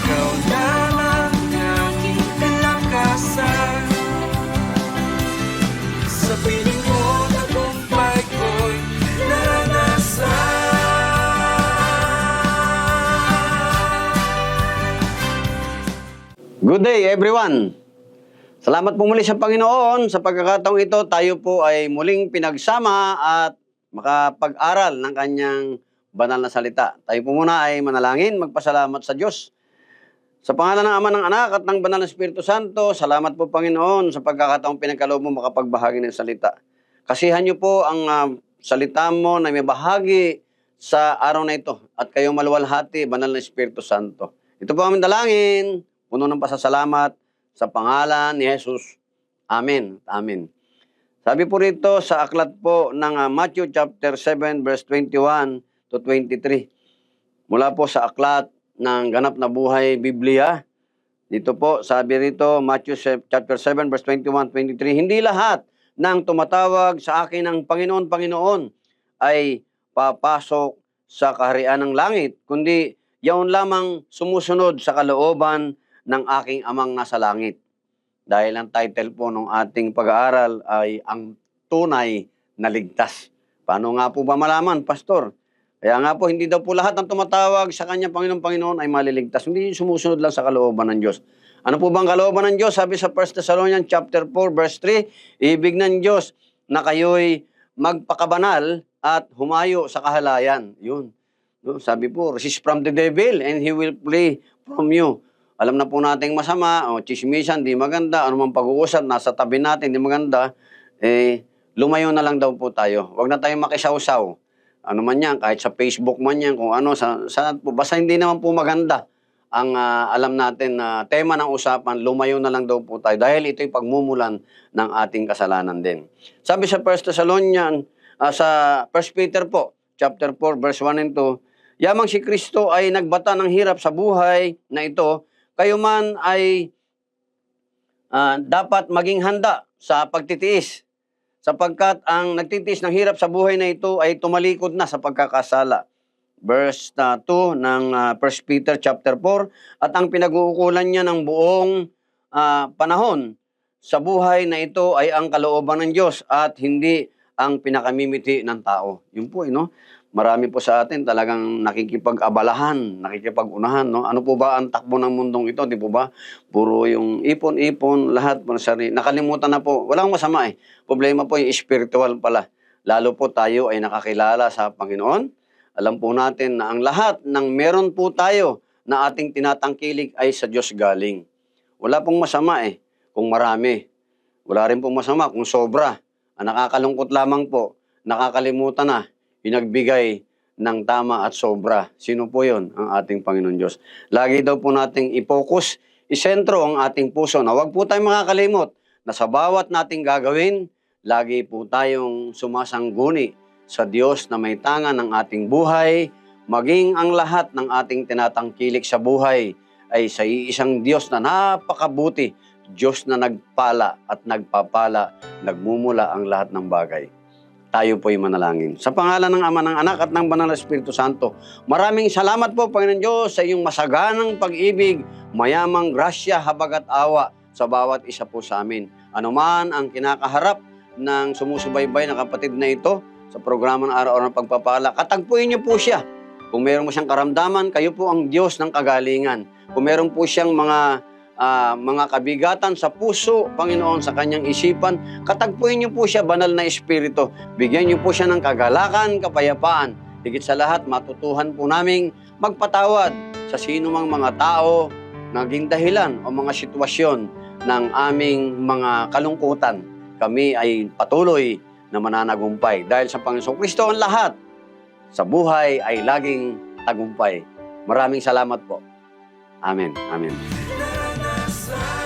ikaw lamang aking kalakasan. Sa piling mo, tagumpay ko'y naranasan. Good day everyone! Salamat po muli sa Panginoon. Sa pagkakataong ito, tayo po ay muling pinagsama at makapag-aral ng kanyang banal na salita. Tayo po muna ay manalangin, magpasalamat sa Diyos. Sa pangalan ng Ama, ng Anak at ng Banal na Espiritu Santo, salamat po Panginoon sa pagkakataong pinagkaloob mo makapagbahagi ng salita. Kasihan niyo po ang salita mo na may bahagi sa araw na ito at kayong maluwalhati, Banal na Espiritu Santo. Ito po aming dalangin, puno ng pasasalamat, sa pangalan ni Jesus. Amen. Amen. Sabi po rito sa aklat po ng Matthew chapter 7 verse 21 to 23. Mula po sa aklat ng Ganap na Buhay Biblia. Dito po sabi rito Matthew chapter 7 verse 21-23. Hindi lahat ng tumatawag sa akin ng Panginoon, Panginoon ay papasok sa kaharian ng langit, kundi yaon lamang sumusunod sa kalooban ng aking amang nasa langit. Dahil ang title po ng ating pag-aaral ay ang tunay na ligtas. Paano nga po ba malaman, Pastor? Kaya nga po, hindi daw po lahat ng tumatawag sa kanya, Panginoon, Panginoon, ay maliligtas. Hindi sumusunod lang sa kalooban ng Diyos. Ano po bang kalooban ng Diyos? Sabi sa 1 Thessalonians chapter 4, verse 3, ibig ng Diyos na kayo'y magpakabanal at humayo sa kahalayan. Yun. Sabi po, resist from the devil and he will flee from you. Alam na po nating masama, chismisan, di maganda, anumang pag-uusap, nasa tabi natin, di maganda, lumayo na lang daw po tayo. Huwag na tayong makisawsaw. Ano man yan, kahit sa Facebook man yan, kung ano, basta hindi naman po maganda ang alam natin na tema ng usapan, lumayo na lang daw po tayo dahil ito'y pagmumulan ng ating kasalanan din. Sabi sa 1 Thessalonians, sa 1 Peter po, chapter 4, verse 1 and 2, yamang si Kristo ay nagbata ng hirap sa buhay na ito, kayo man ay dapat maging handa sa pagtitiis sapagkat ang nagtitiis ng hirap sa buhay na ito ay tumalikod na sa pagkakasala. Verse 2 ng 1 Peter chapter 4, at ang pinag-uukulan niya ng buong panahon sa buhay na ito ay ang kalooban ng Diyos at hindi ang pinakamimiti ng tao. Yun po, no? Marami po sa atin talagang nakikipag-abalahan, nakikipag-unahan, no? Ano po ba ang takbo ng mundong ito, di po ba? Puro yung ipon-ipon, lahat po sarili. Nakalimutan na po. Walang masama eh. Problema po yung spiritual pala. Lalo po tayo ay nakakilala sa Panginoon. Alam po natin na ang lahat ng meron po tayo na ating tinatangkilik ay sa Diyos galing. Wala pong masama eh kung marami. Wala rin pong masama kung sobra. Ang nakakalungkot lamang po, nakakalimutan na pinagbigay ng tama at sobra. Sino po yon? Ang ating Panginoon Diyos. Lagi daw po nating i-focus, isentro ang ating puso na huwag po tayong makakalimot na sa bawat nating gagawin, lagi po tayong sumasangguni sa Diyos na may tangan ng ating buhay, maging ang lahat ng ating tinatangkilik sa buhay ay sa iisang Diyos na napakabuti, Diyos na nagpala at nagpapala, nagmumula ang lahat ng bagay. Tayo po'y manalangin. Sa pangalan ng Ama, ng Anak at ng Banal na Espiritu Santo, maraming salamat po, Panginoon Diyos, sa iyong masaganang pag-ibig, mayamang grasya, habag at awa sa bawat isa po sa amin. Ano man ang kinakaharap ng sumusubaybay na kapatid na ito sa programa ng araw-araw ng pagpapala, katagpuin niyo po siya. Kung meron mo siyang karamdaman, kayo po ang Diyos ng kagalingan. Kung meron po siyang mga kabigatan sa puso, Panginoon, sa kanyang isipan, katagpuin niyo po siya, banal na espiritu. Bigyan niyo po siya ng kagalakan, kapayapaan. Higit sa lahat, matutuhan po naming magpatawad sa sino mang mga tao naging dahilan o mga sitwasyon ng aming mga kalungkutan. Kami ay patuloy na mananagumpay. Dahil sa Panginoong Kristo ang lahat sa buhay ay laging tagumpay. Maraming salamat po. Amen. Amen. Naranasan.